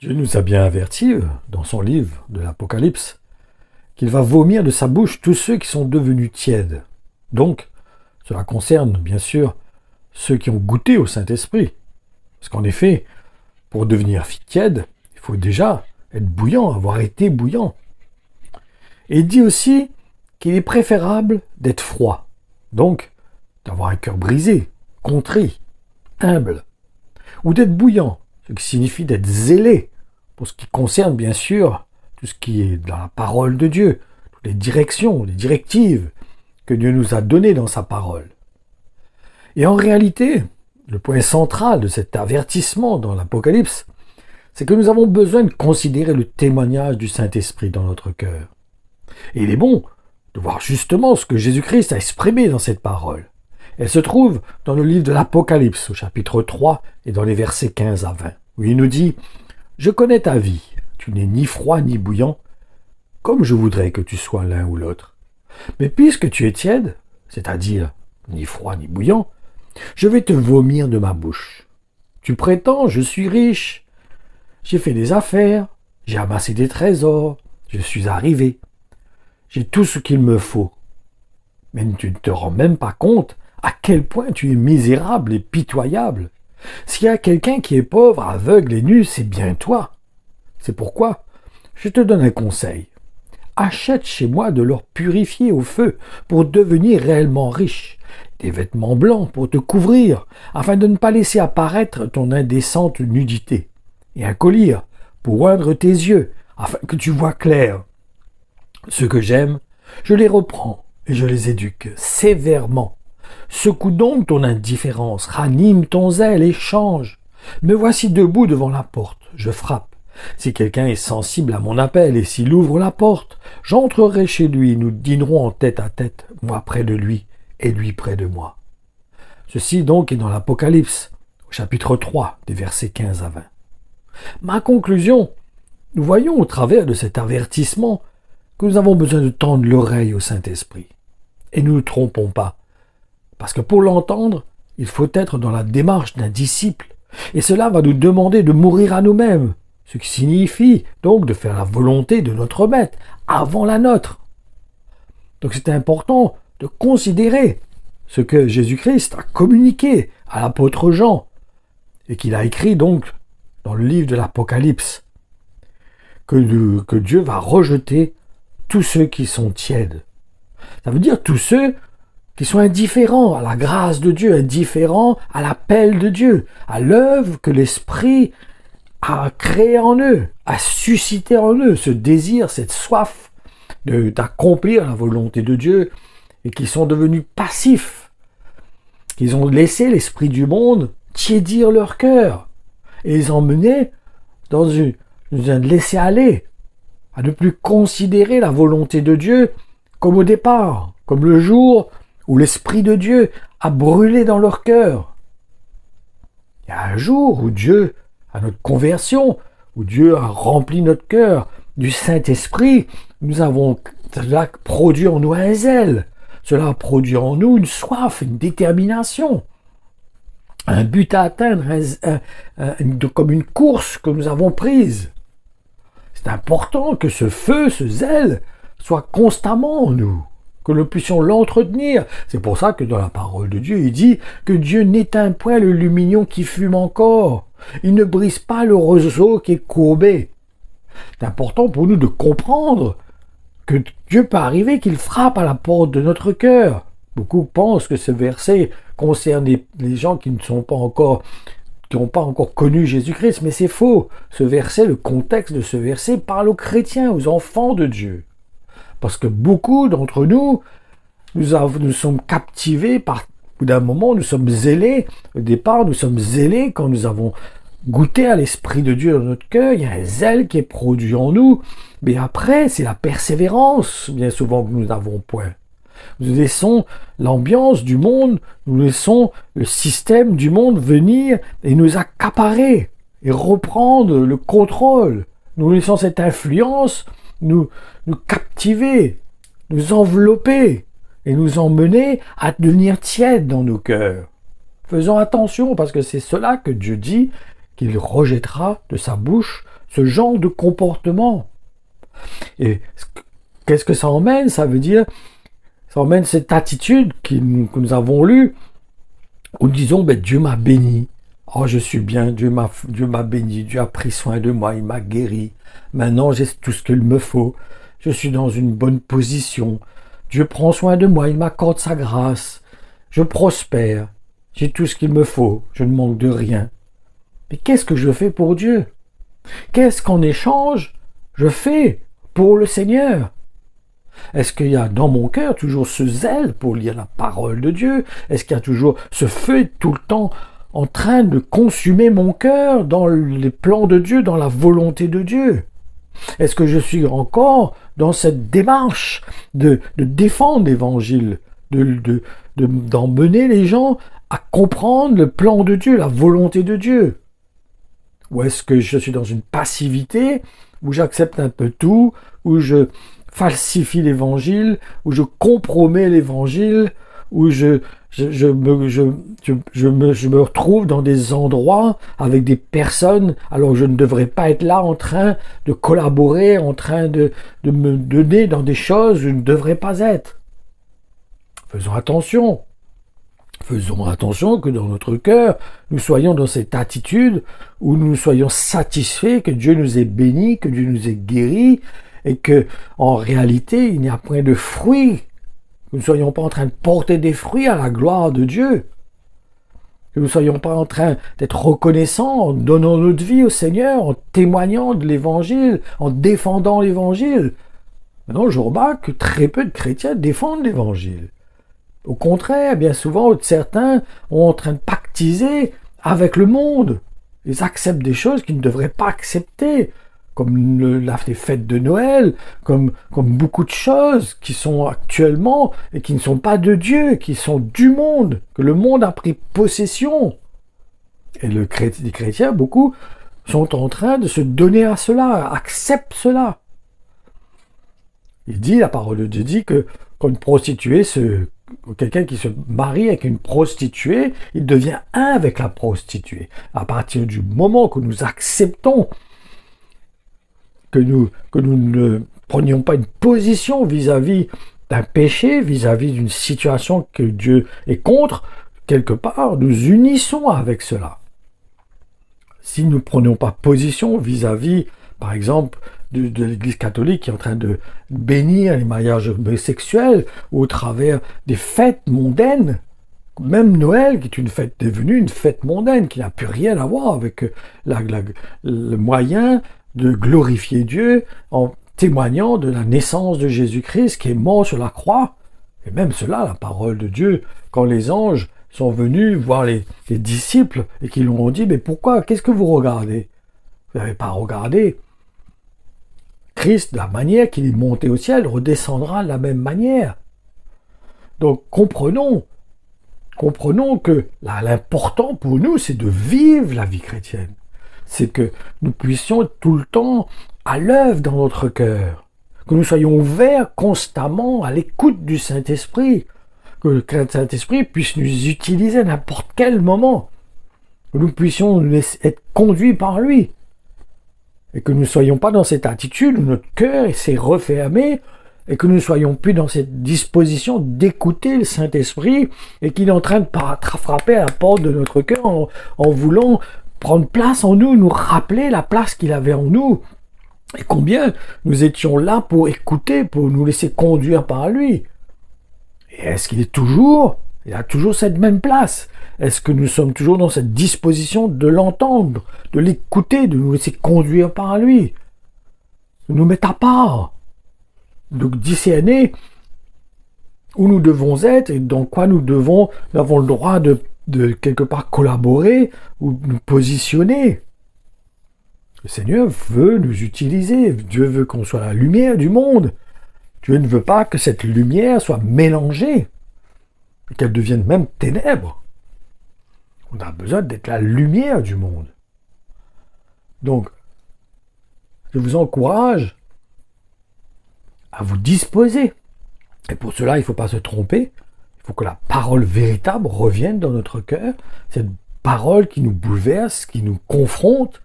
Dieu nous a bien avertis, dans son livre de l'Apocalypse, qu'il va vomir de sa bouche tous ceux qui sont devenus tièdes. Donc, cela concerne bien sûr ceux qui ont goûté au Saint-Esprit. Parce qu'en effet, pour devenir tiède, il faut déjà être bouillant, avoir été bouillant. Et il dit aussi qu'il est préférable d'être froid, donc d'avoir un cœur brisé, contrit, humble, ou d'être bouillant, ce qui signifie d'être zélé, pour ce qui concerne bien sûr tout ce qui est dans la parole de Dieu, toutes les directions, les directives que Dieu nous a données dans sa parole. Et en réalité, le point central de cet avertissement dans l'Apocalypse, c'est que nous avons besoin de considérer le témoignage du Saint-Esprit dans notre cœur. Et il est bon de voir justement ce que Jésus-Christ a exprimé dans cette parole. Elle se trouve dans le livre de l'Apocalypse, au chapitre 3, et dans les versets 15 à 20, où il nous dit « Je connais ta vie, tu n'es ni froid ni bouillant, comme je voudrais que tu sois l'un ou l'autre. Mais puisque tu es tiède, c'est-à-dire ni froid ni bouillant, je vais te vomir de ma bouche. Tu prétends, je suis riche, j'ai fait des affaires, j'ai amassé des trésors, je suis arrivé. J'ai tout ce qu'il me faut. Mais tu ne te rends même pas compte à quel point tu es misérable et pitoyable. S'il y a quelqu'un qui est pauvre, aveugle et nu, c'est bien toi. C'est pourquoi je te donne un conseil. Achète chez moi de l'or purifié au feu pour devenir réellement riche, des vêtements blancs pour te couvrir, afin de ne pas laisser apparaître ton indécente nudité, et un collier pour oindre tes yeux, afin que tu vois clair. Ceux que j'aime, je les reprends et je les éduque sévèrement. Secoue donc ton indifférence, ranime ton zèle et change. Me voici debout devant la porte, je frappe. Si quelqu'un est sensible à mon appel et s'il ouvre la porte, j'entrerai chez lui, nous dînerons en tête à tête, moi près de lui et lui près de moi. Ceci donc est dans l'Apocalypse, au chapitre 3, des versets 15 à 20. Ma conclusion, nous voyons au travers de cet avertissement que nous avons besoin de tendre l'oreille au Saint-Esprit. Et nous ne nous trompons pas, parce que pour l'entendre, il faut être dans la démarche d'un disciple, et cela va nous demander de mourir à nous-mêmes, ce qui signifie donc de faire la volonté de notre maître avant la nôtre. Donc c'est important de considérer ce que Jésus-Christ a communiqué à l'apôtre Jean, et qu'il a écrit donc dans le livre de l'Apocalypse, que Dieu va rejeter tous ceux qui sont tièdes. Ça veut dire tous ceux qui sont indifférents à la grâce de Dieu, indifférents à l'appel de Dieu, à l'œuvre que l'Esprit a créée en eux, a suscité en eux ce désir, cette soif d'accomplir la volonté de Dieu, et qui sont devenus passifs. Ils ont laissé l'esprit du monde tiédir leur cœur et les emmener dans un laisser-aller, à ne plus considérer la volonté de Dieu comme au départ, comme le jour où l'Esprit de Dieu a brûlé dans leur cœur. Il y a un jour où Dieu, à notre conversion, où Dieu a rempli notre cœur du Saint-Esprit, cela a produit en nous un zèle, cela a produit en nous une soif, une détermination, un but à atteindre, comme une course que nous avons prise. C'est important que ce feu, ce zèle, soit constamment en nous, que nous puissions l'entretenir. C'est pour ça que dans la parole de Dieu, il dit que Dieu n'éteint point le lumignon qui fume encore. Il ne brise pas le roseau qui est courbé. C'est important pour nous de comprendre que Dieu peut arriver qu'il frappe à la porte de notre cœur. Beaucoup pensent que ce verset concerne les gens qui n'ont pas encore connu Jésus-Christ, mais c'est faux. Ce verset, le contexte de ce verset parle aux chrétiens, aux enfants de Dieu. Parce que beaucoup d'entre nous, nous sommes captivés par, au bout d'un moment, nous sommes zélés. Au départ, nous sommes zélés quand nous avons goûté à l'Esprit de Dieu dans notre cœur. Il y a un zèle qui est produit en nous. Mais après, c'est la persévérance, bien souvent, que nous n'avons point. Nous laissons l'ambiance du monde, nous laissons le système du monde venir et nous accaparer et reprendre le contrôle. Nous laissons cette influence nous captiver, nous envelopper et nous emmener à devenir tièdes dans nos cœurs. Faisons attention parce que c'est cela que Dieu dit qu'il rejettera de sa bouche ce genre de comportement. Et qu'est-ce que ça emmène? Ça veut dire, ça emmène cette attitude que nous avons lue, où nous disons, ben, Dieu m'a béni. Oh, je suis bien, Dieu m'a béni, Dieu a pris soin de moi, il m'a guéri. Maintenant, j'ai tout ce qu'il me faut. Je suis dans une bonne position. Dieu prend soin de moi, il m'accorde sa grâce. Je prospère. J'ai tout ce qu'il me faut. Je ne manque de rien. Mais qu'est-ce que je fais pour Dieu? Qu'est-ce qu'en échange je fais pour le Seigneur? Est-ce qu'il y a dans mon cœur toujours ce zèle pour lire la parole de Dieu? Est-ce qu'il y a toujours ce feu tout le temps en train de consumer mon cœur dans les plans de Dieu, dans la volonté de Dieu? Est-ce que je suis encore dans cette démarche de défendre l'Évangile, d'emmener les gens à comprendre le plan de Dieu, la volonté de Dieu? Ou est-ce que je suis dans une passivité où j'accepte un peu tout, où je falsifie l'Évangile, où je compromets l'Évangile, où je me retrouve dans des endroits avec des personnes alors que je ne devrais pas être là en train de collaborer, en train de me donner dans des choses où je ne devrais pas être. Faisons attention. Faisons attention que dans notre cœur, nous soyons dans cette attitude où nous soyons satisfaits que Dieu nous ait bénis, que Dieu nous ait guéris, et que, en réalité, il n'y a point de fruits. Que nous ne soyons pas en train de porter des fruits à la gloire de Dieu. Que nous ne soyons pas en train d'être reconnaissants en donnant notre vie au Seigneur, en témoignant de l'Évangile, en défendant l'Évangile. Maintenant, je remarque que très peu de chrétiens défendent l'Évangile. Au contraire, bien souvent, certains sont en train de pactiser avec le monde. Ils acceptent des choses qu'ils ne devraient pas accepter, comme les fêtes de Noël, comme beaucoup de choses qui sont actuellement et qui ne sont pas de Dieu, qui sont du monde, que le monde a pris possession. Et les chrétiens, beaucoup, sont en train de se donner à cela, acceptent cela. La parole de Dieu dit que quand une prostituée quelqu'un qui se marie avec une prostituée, il devient un avec la prostituée. À partir du moment que nous acceptons que nous ne prenions pas une position vis-à-vis d'un péché, vis-à-vis d'une situation que Dieu est contre, quelque part, nous unissons avec cela. Si nous ne prenons pas position vis-à-vis, par exemple, de l'Église catholique qui est en train de bénir les mariages homosexuels au travers des fêtes mondaines, même Noël qui est devenue une fête mondaine qui n'a plus rien à voir avec le moyen de glorifier Dieu en témoignant de la naissance de Jésus-Christ qui est mort sur la croix. Et même cela, la parole de Dieu, quand les anges sont venus voir les disciples et qu'ils leur ont dit « Mais pourquoi? Qu'est-ce que vous regardez? Vous n'avez pas regardé. Christ, de la manière qu'il est monté au ciel, redescendra de la même manière. » Donc comprenons que l'important pour nous, c'est de vivre la vie chrétienne. C'est que nous puissions être tout le temps à l'œuvre dans notre cœur. Que nous soyons ouverts constamment à l'écoute du Saint-Esprit. Que le Saint-Esprit puisse nous utiliser à n'importe quel moment. Que nous puissions être conduits par lui. Et que nous ne soyons pas dans cette attitude où notre cœur s'est refermé et que nous ne soyons plus dans cette disposition d'écouter le Saint-Esprit et qu'il est en train de frapper à la porte de notre cœur en voulant prendre place en nous, nous rappeler la place qu'il avait en nous et combien nous étions là pour écouter, pour nous laisser conduire par lui. Et est-ce qu'il a toujours cette même place? Est-ce que nous sommes toujours dans cette disposition de l'entendre, de l'écouter, de nous laisser conduire par lui, de nous mettre à part, de discerner où nous devons être et dans quoi nous avons le droit de quelque part collaborer ou nous positionner. Le Seigneur veut nous utiliser. Dieu veut qu'on soit la lumière du monde. Dieu ne veut pas que cette lumière soit mélangée et qu'elle devienne même ténèbres. On a besoin d'être la lumière du monde. Donc, je vous encourage à vous disposer. Et pour cela, il ne faut pas se tromper. Il faut que la parole véritable revienne dans notre cœur. Cette parole qui nous bouleverse, qui nous confronte,